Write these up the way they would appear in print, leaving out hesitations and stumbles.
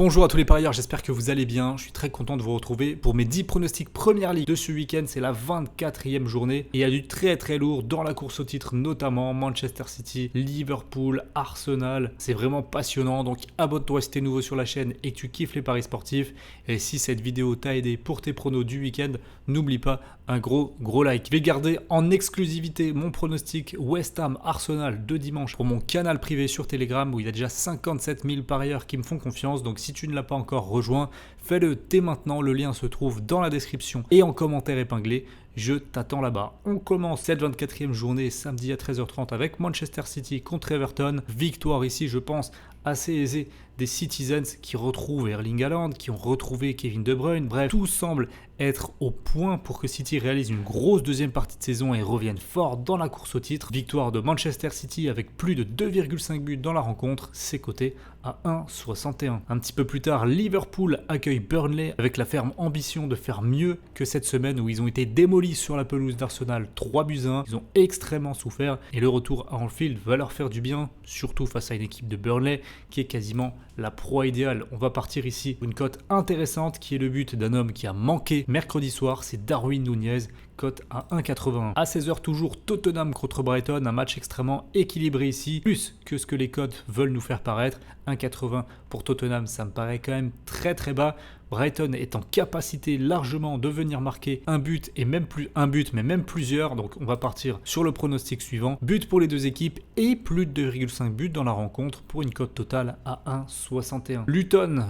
Bonjour à tous les parieurs, j'espère que vous allez bien. Je suis très content de vous retrouver pour mes 10 pronostics Première Ligue de ce week-end. C'est la 24e journée et il y a du très lourd dans la course au titre, notamment Manchester City, Liverpool, Arsenal. C'est vraiment passionnant, donc abonne-toi si t'es nouveau sur la chaîne et que tu kiffes les paris sportifs. Et si cette vidéo t'a aidé pour tes pronos du week-end, n'oublie pas un gros like. Je vais garder en exclusivité mon pronostic West Ham Arsenal de dimanche pour mon canal privé sur Telegram où il y a déjà 57 000 parieurs qui me font confiance. Donc si tu ne l'as pas encore rejoint, fais-le dès maintenant. Le lien se trouve dans la description et en commentaire épinglé. Je t'attends là-bas. On commence cette 24e journée samedi à 13h30 avec Manchester City contre Everton. Victoire ici, je pense, assez aisée des Citizens qui retrouvent Erling Haaland, qui ont retrouvé Kevin De Bruyne. Bref, tout semble être au point pour que City réalise une grosse deuxième partie de saison et revienne fort dans la course au titre. Victoire de Manchester City avec plus de 2,5 buts dans la rencontre, c'est coté à 1,61. Un petit peu plus tard, Liverpool accueille Burnley avec la ferme ambition de faire mieux que cette semaine où ils ont été démolis sur la pelouse d'Arsenal 3-1. Ils ont extrêmement souffert et le retour à Anfield va leur faire du bien, surtout face à une équipe de Burnley qui est quasiment la proie idéale. On va partir ici une cote intéressante qui est le but d'un homme qui a manqué mercredi soir, c'est Darwin Nunez, cote à 1,81. À 16h toujours, Tottenham contre Brighton, un match extrêmement équilibré ici, plus que ce que les cotes veulent nous faire paraître. 1,80 pour Tottenham, ça me paraît quand même très bas. Brighton est en capacité largement de venir marquer un but et même plus un but, mais même plusieurs. Donc on va partir sur le pronostic suivant. But pour les deux équipes et plus de 2,5 buts dans la rencontre pour une cote totale à 1,61.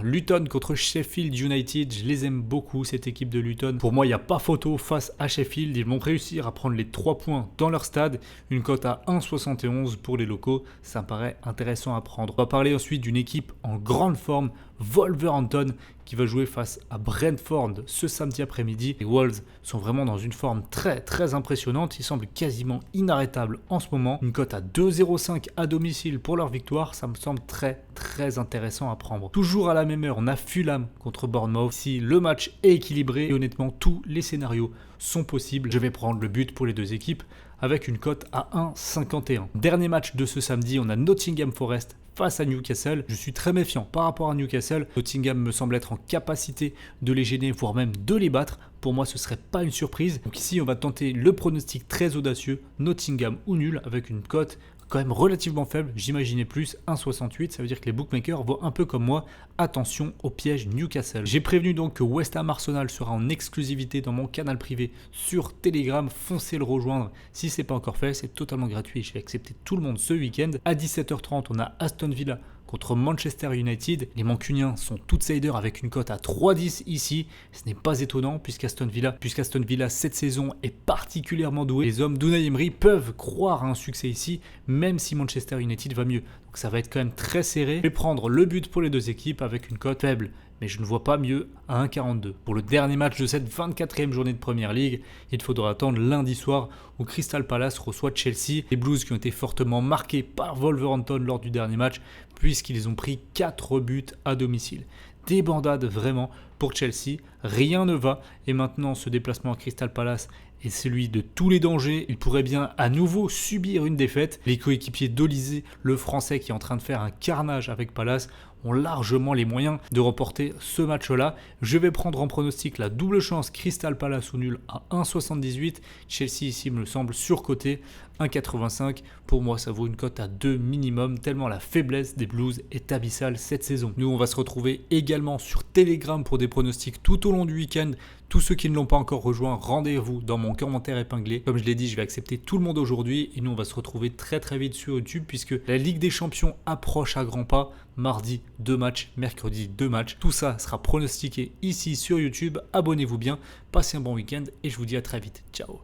Luton contre Sheffield United. Je les aime beaucoup, cette équipe de Luton. Pour moi, il n'y a pas photo face à Sheffield. Ils vont réussir à prendre les 3 points dans leur stade. Une cote à 1,71 pour les locaux. Ça me paraît intéressant à prendre. On va parler ensuite d'une équipe en grande forme, Wolverhampton, qui va jouer face à Brentford ce samedi après-midi. Les Wolves sont vraiment dans une forme très impressionnante. Ils semblent quasiment inarrêtables en ce moment. Une cote à 2,05 à domicile pour leur victoire, ça me semble très intéressant à prendre. Toujours à la même heure, on a Fulham contre Bournemouth. Si le match est équilibré et honnêtement tous les scénarios sont possibles, je vais prendre le but pour les deux équipes avec une cote à 1,51. Dernier match de ce samedi, on a Nottingham Forest face à Newcastle. Je suis très méfiant par rapport à Newcastle. Nottingham me semble être en capacité de les gêner, voire même de les battre. Pour moi, ce serait pas une surprise. Donc ici, on va tenter le pronostic très audacieux, Nottingham ou nul, avec une cote quand même relativement faible, j'imaginais plus, 1,68, ça veut dire que les bookmakers voient un peu comme moi, attention au piège Newcastle. J'ai prévenu donc que West Ham Arsenal sera en exclusivité dans mon canal privé sur Telegram, foncez le rejoindre si ce n'est pas encore fait, c'est totalement gratuit, je vais accepter tout le monde ce week-end. À 17h30, on a Aston Villa contre Manchester United. Les Mancuniens sont outsiders avec une cote à 3,10 ici. Ce n'est pas étonnant puisqu'Aston Villa cette saison est particulièrement doué. Les hommes d'Unai Emery peuvent croire à un succès ici, même si Manchester United va mieux. Donc ça va être quand même très serré. Je vais prendre le but pour les deux équipes avec une cote faible, mais je ne vois pas mieux à 1,42. Pour le dernier match de cette 24e journée de Première Ligue, il faudra attendre lundi soir où Crystal Palace reçoit Chelsea. Les Blues qui ont été fortement marqués par Wolverhampton lors du dernier match, puisqu'ils ont pris 4 buts à domicile. Débandade vraiment pour Chelsea, rien ne va. Et maintenant, ce déplacement à Crystal Palace est celui de tous les dangers. Il pourrait bien à nouveau subir une défaite. Les coéquipiers d'Olysée, le Français qui est en train de faire un carnage avec Palace, ont largement les moyens de remporter ce match-là. Je vais prendre en pronostic la double chance Crystal Palace ou nul à 1,78. Chelsea ici me semble surcoté, 1,85. Pour moi, ça vaut une cote à 2 minimum, tellement la faiblesse des Blues est abyssale cette saison. Nous, on va se retrouver également sur Telegram pour des pronostics tout au long du week-end. Tous ceux qui ne l'ont pas encore rejoint, rendez-vous dans mon commentaire épinglé. Comme je l'ai dit, je vais accepter tout le monde aujourd'hui et nous, on va se retrouver très vite sur YouTube puisque la Ligue des Champions approche à grands pas. Mardi, 2 matchs, mercredi, 2 matchs. Tout ça sera pronostiqué ici sur YouTube. Abonnez-vous bien, passez un bon week-end et je vous dis à très vite. Ciao.